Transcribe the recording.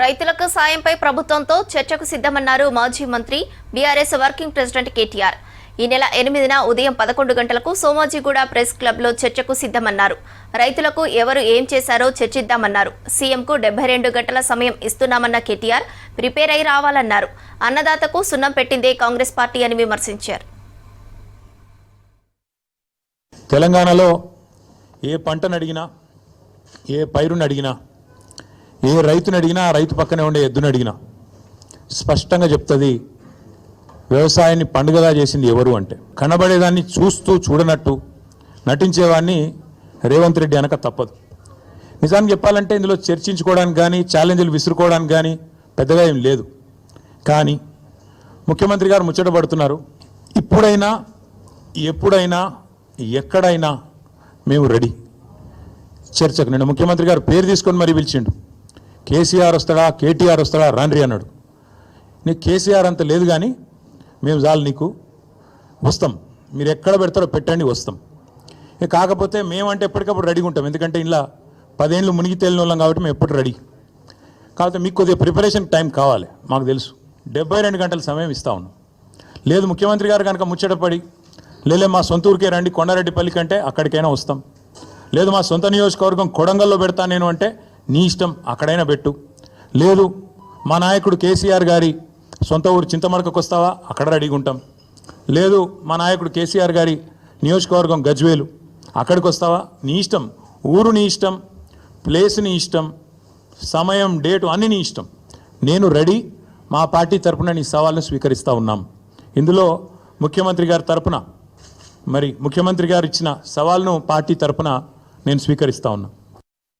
రైతులకు సాయంపై ప్రభుత్వంతో చర్చకు సిద్ధమన్నారు మాజీ మంత్రి బీఆర్ఎస్ వర్కింగ్ ప్రెసిడెంట్ కేటీఆర్. ఈ నెల 8న ఉదయం 11 గంటలకు సోమాజిగూడ ప్రెస్ క్లబ్లో చర్చకు సిద్ధమన్నారు. రైతులకు ఎవరు ఏం చేశారో చర్చిద్దామన్నారు. సీఎంకు 72 గంటల సమయం ఇస్తున్నామన్న కేటీఆర్ ప్రిపేర్ అయి రావాలన్నారు. అన్నదాతకు సున్నం పెట్టిందే కాంగ్రెస్ పార్టీ అని విమర్శించారు. తెలంగాణలో ఏ పంటను అడిగినా, ఏ పైరును అడిగినా, ఏ రైతుని అడిగినా, రైతు పక్కనే ఉండే ఎద్దును అడిగినా స్పష్టంగా చెప్తుంది వ్యవసాయాన్ని పండుగగా చేసింది ఎవరు అంటే. కనబడేదాన్ని చూస్తూ చూడనట్టు నటించేవాడిని రేవంత్ రెడ్డి అనక తప్పదు. నిజానికి చెప్పాలంటే ఇందులో చర్చించుకోవడానికి కానీ, ఛాలెంజ్లు విసురుకోవడానికి కానీ పెద్దగా ఏం లేదు. కానీ ముఖ్యమంత్రి గారు ముచ్చట పడుతున్నారు. ఇప్పుడైనా, ఎప్పుడైనా, ఎక్కడైనా మేము రెడీ చర్చకు. నిన్న ముఖ్యమంత్రి గారు పేరు తీసుకొని మరీ పిలిచిండు. కేసీఆర్ వస్తాడా, కేటీఆర్ వస్తాడా, రాండ్రి అన్నాడు. నీకు కేసీఆర్ అంత లేదు కానీ మేము చాలు, నీకు వస్తాం, మీరు ఎక్కడ పెడతారో పెట్టండి, వస్తాం. కాకపోతే మేమంటే ఎప్పటికప్పుడు రెడీగా ఉంటాం. ఎందుకంటే ఇలా 10 ఏళ్ళు మునిగి తేలిన వాళ్ళం కాబట్టి మేము ఎప్పుడు రెడీ. కాకపోతే మీకు కొద్దిగా ప్రిపరేషన్ టైం కావాలి, మాకు తెలుసు. 72 గంటల సమయం ఇస్తా ఉన్నాం. లేదు ముఖ్యమంత్రి గారు కనుక ముచ్చటపడి లేలే మా సొంత ఊరికే రండి కొండారెడ్డిపల్లి కంటే అక్కడికైనా వస్తాం, లేదు మా సొంత నియోజకవర్గం కొడంగల్లో పెడతా నేను అంటే నీ ఇష్టం, అక్కడైనా పెట్టు. లేదు మా నాయకుడు కేసీఆర్ గారి సొంత ఊరు చింతమడకకు వస్తావా, అక్కడ రెడీగా ఉంటాం. లేదు మా నాయకుడు కేసీఆర్ గారి నియోజకవర్గం గజ్వేలు, అక్కడికి వస్తావా, నీ ఇష్టం. ఊరు నీ ఇష్టం, ప్లేస్ నీ ఇష్టం, సమయం, డేటు అన్నీ నీ ఇష్టం. నేను రెడీ. మా పార్టీ తరఫున నీ సవాల్ను స్వీకరిస్తూ ఉన్నాం. ఇందులో ముఖ్యమంత్రి గారి తరఫున, మరి ముఖ్యమంత్రి గారు ఇచ్చిన సవాల్ను పార్టీ తరఫున నేను స్వీకరిస్తూ ఉన్నా.